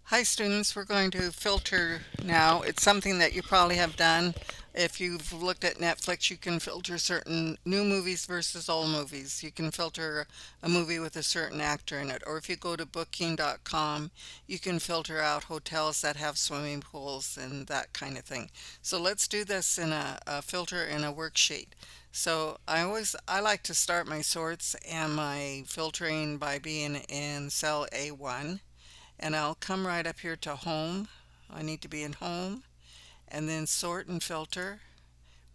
Hi students, we're going to filter now. It's something that you probably have done. If you've looked at Netflix, you can filter certain new movies versus old movies. You can filter a movie with a certain actor in it. Or if you go to booking.com, you can filter out hotels that have swimming pools and that kind of thing. So let's do this in a filter in a worksheet. So I like to start my sorts and my filtering by being in cell A1, and I'll come right up here to home. I need to be in home and then sort and filter.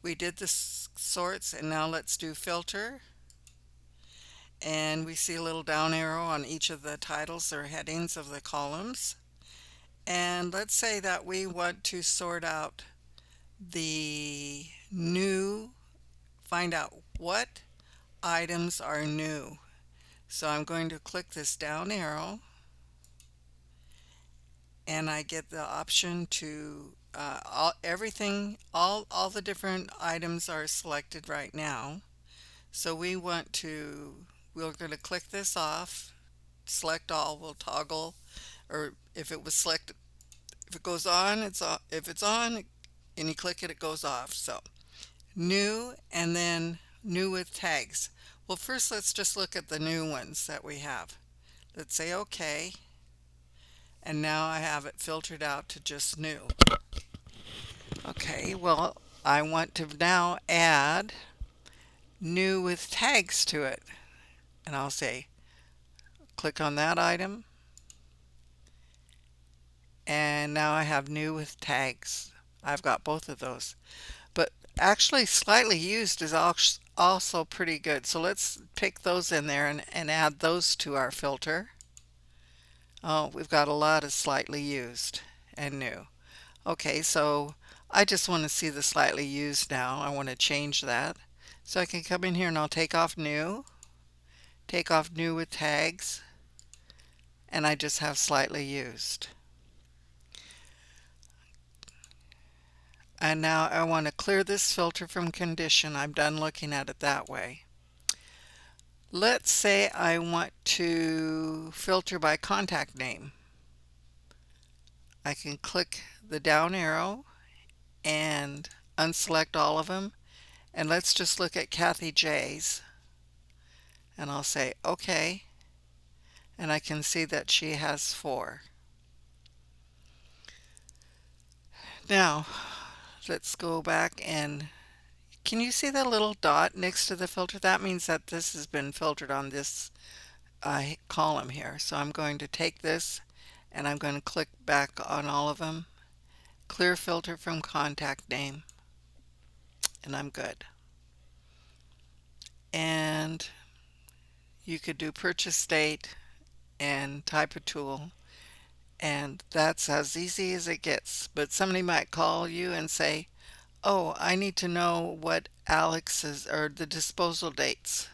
We did the sorts and now let's do filter, and we see a little down arrow on each of the titles or headings of the columns. And let's say that we want to sort out the new, find out what items are new. So I'm going to click this down arrow and I get the option to all the different items are selected right now. So we're going to click this off, select all, we'll toggle, or if it was selected, if it goes on, it's on, if it's on and you click it, it goes off. So new, and then new with tags. Well, first let's just look at the new ones that we have. Let's say OK, and now I have it filtered out to just new. Okay, well, I want to now add new with tags to it. And I'll say, click on that item. And now I have new with tags. I've got both of those. But actually, slightly used is also pretty good. So let's pick those in there and add those to our filter. Oh, we've got a lot of slightly used and new. Okay, so I just want to see the slightly used now. I want to change that. So I can come in here and I'll take off new with tags, and I just have slightly used. And now I want to clear this filter from condition. I'm done looking at it that way. Let's say I want to filter by contact name. I can click the down arrow and unselect all of them. And let's just look at Kathy J's. And I'll say OK. And I can see that she has 4. Now, let's go back, and can you see that little dot next to the filter? That means that this has been filtered on this column here. So I'm going to take this and I'm going to click back on all of them. Clear filter from contact name, and I'm good. And you could do purchase date and type of tool, and that's as easy as it gets. But somebody might call you and say, oh, I need to know what Alex's or the disposal dates.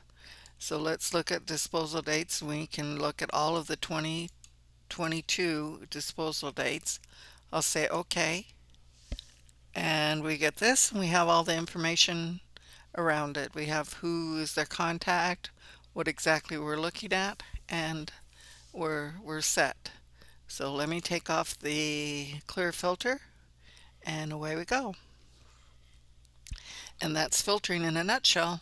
So let's look at disposal dates. We can look at all of the 2022 disposal dates. I'll say OK, and we get this, and we have all the information around it. We have who is their contact, what exactly we're looking at, and we're set. So let me take off the clear filter, and away we go. And that's filtering in a nutshell.